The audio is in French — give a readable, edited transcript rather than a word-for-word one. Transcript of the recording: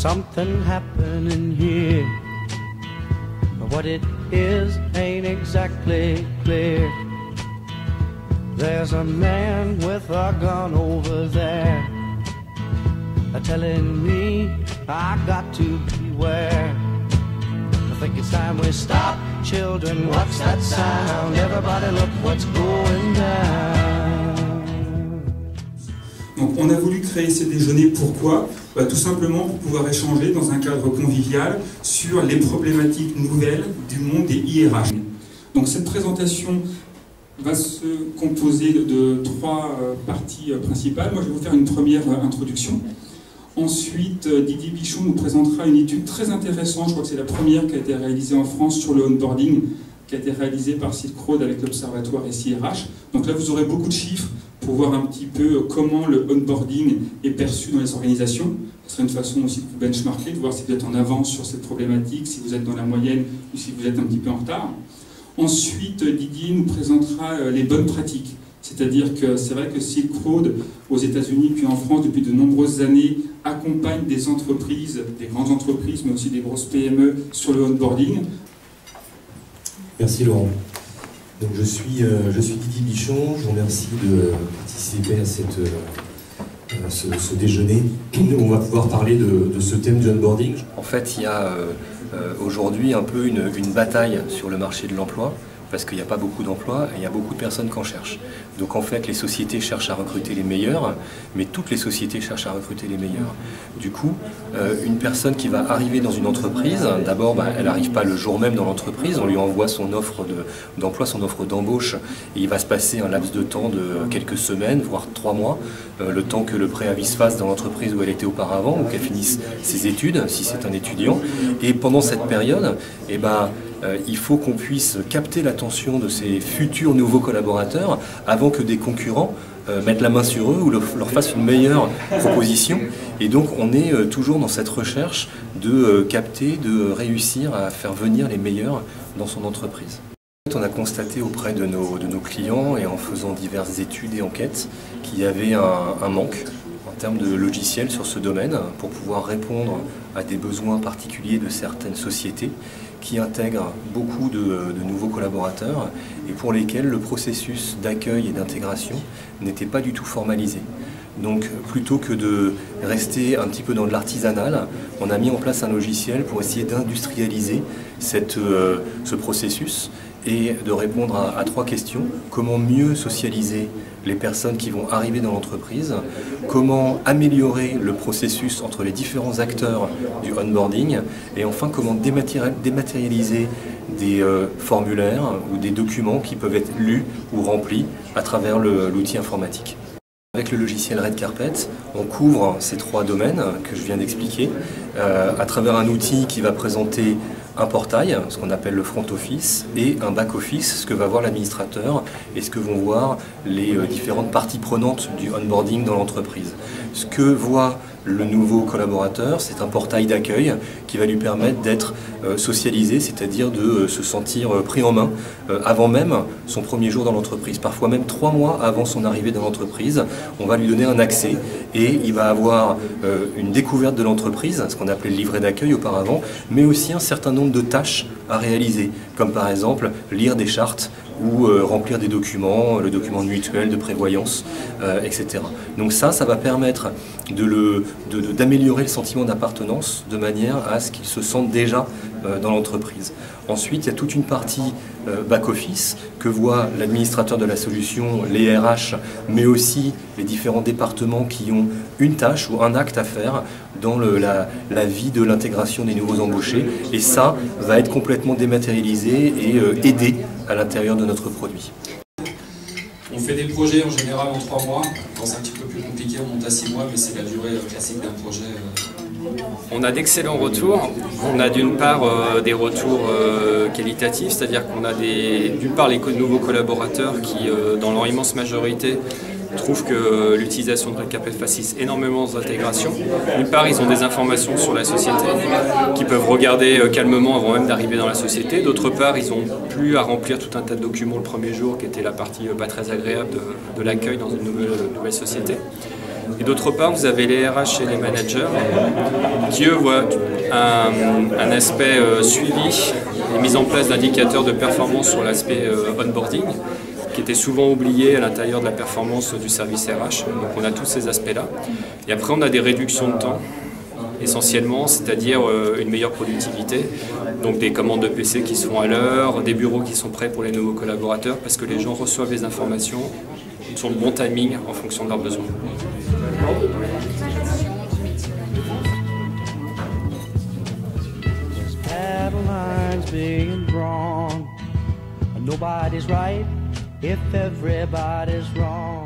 something happening here. What it is ain't exactly clear. There's a man with a gun over there, telling me I got to beware. I think it's time we stop. Children, what's that sound? Everybody look what's going down. Donc on a voulu créer ces déjeuners, pourquoi? Tout simplement pour pouvoir échanger dans un cadre convivial sur les problématiques nouvelles du monde des IRH. Donc cette présentation va se composer de trois parties principales. Moi je vais vous faire une première introduction. Ensuite, Didier Bichon nous présentera une étude très intéressante, je crois que c'est la première qui a été réalisée en France sur le onboarding, qui a été réalisée par Silk Road avec l'Observatoire SIRH. Donc là, vous aurez beaucoup de chiffres pour voir un petit peu comment le onboarding est perçu dans les organisations. Ce sera une façon aussi de vous benchmarker, de voir si vous êtes en avance sur cette problématique, si vous êtes dans la moyenne ou si vous êtes un petit peu en retard. Ensuite, Didier nous présentera les bonnes pratiques. C'est-à-dire que c'est vrai que Silk Road, aux États-Unis puis en France, depuis de nombreuses années, accompagne des entreprises, des grandes entreprises, mais aussi des grosses PME sur le onboarding. Merci Laurent. Donc je suis Didier Bichon, je vous remercie de participer à ce déjeuner où on va pouvoir parler de ce thème du onboarding. En fait, il y a aujourd'hui un peu une bataille sur le marché de l'emploi, parce qu'il n'y a pas beaucoup d'emplois et il y a beaucoup de personnes qui en cherchent. Donc en fait, les sociétés cherchent à recruter les meilleurs, mais toutes les sociétés cherchent à recruter les meilleurs. Du coup, une personne qui va arriver dans une entreprise, d'abord, elle n'arrive pas le jour même dans l'entreprise, on lui envoie son offre d'emploi, son offre d'embauche, et il va se passer un laps de temps de quelques semaines, voire 3 mois, le temps que le préavis se fasse dans l'entreprise où elle était auparavant, ou qu'elle finisse ses études, si c'est un étudiant. Et pendant cette période, il faut qu'on puisse capter l'attention de ces futurs nouveaux collaborateurs avant que des concurrents mettent la main sur eux ou leur fassent une meilleure proposition. Et donc on est toujours dans cette recherche de capter, de réussir à faire venir les meilleurs dans son entreprise. On a constaté auprès de nos clients et en faisant diverses études et enquêtes qu'il y avait un manque en termes de logiciels sur ce domaine pour pouvoir répondre à des besoins particuliers de certaines sociétés qui intègrent beaucoup de nouveaux collaborateurs et pour lesquels le processus d'accueil et d'intégration n'était pas du tout formalisé. Donc plutôt que de rester un petit peu dans de l'artisanal, on a mis en place un logiciel pour essayer d'industrialiser ce processus et de répondre à 3 questions. Comment mieux socialiser les personnes qui vont arriver dans l'entreprise, comment améliorer le processus entre les différents acteurs du onboarding, et enfin comment dématérialiser des formulaires ou des documents qui peuvent être lus ou remplis à travers l'outil informatique. Avec le logiciel Red Carpet, on couvre ces 3 domaines que je viens d'expliquer à travers un outil qui va présenter un portail, ce qu'on appelle le front office, et un back office, ce que va voir l'administrateur et ce que vont voir les différentes parties prenantes du onboarding dans l'entreprise. Ce que voit le nouveau collaborateur, c'est un portail d'accueil qui va lui permettre d'être socialisé, c'est-à-dire de se sentir pris en main avant même son premier jour dans l'entreprise. Parfois même 3 mois avant son arrivée dans l'entreprise, on va lui donner un accès et il va avoir une découverte de l'entreprise, ce qu'on appelait le livret d'accueil auparavant, mais aussi un certain nombre de tâches à réaliser, comme par exemple lire des chartes ou remplir des documents, le document de mutuelle, de prévoyance, etc. Donc ça va permettre d'améliorer le sentiment d'appartenance de manière à ce qu'ils se sentent déjà dans l'entreprise. Ensuite, il y a toute une partie back-office que voit l'administrateur de la solution, les RH, mais aussi les différents départements qui ont une tâche ou un acte à faire dans la vie de l'intégration des nouveaux embauchés. Et ça va être complètement dématérialisé et aidé à l'intérieur de notre produit. On fait des projets en général en 3 mois. Quand c'est un petit peu plus compliqué, on monte à 6 mois, mais c'est la durée classique d'un projet. On a d'excellents retours. On a d'une part des retours qualitatifs, c'est-à-dire qu'on a d'une part les nouveaux collaborateurs qui, dans leur immense majorité, trouvent que l'utilisation de Red Carpet facilite énormément d'intégration. D'une part, ils ont des informations sur la société qu'ils peuvent regarder calmement avant même d'arriver dans la société. D'autre part, ils n'ont plus à remplir tout un tas de documents le premier jour, qui était la partie pas très agréable de l'accueil dans une nouvelle société. Et d'autre part, vous avez les RH et les managers qui, eux, voient un aspect suivi et mise en place d'indicateurs de performance sur l'aspect onboarding, qui était souvent oublié à l'intérieur de la performance du service RH. Donc on a tous ces aspects-là. Et après, on a des réductions de temps, essentiellement, c'est-à-dire une meilleure productivité, donc des commandes de PC qui se font à l'heure, des bureaux qui sont prêts pour les nouveaux collaborateurs, parce que les gens reçoivent les informations sur le bon timing en fonction de leurs besoins. Nobody's right if everybody's wrong.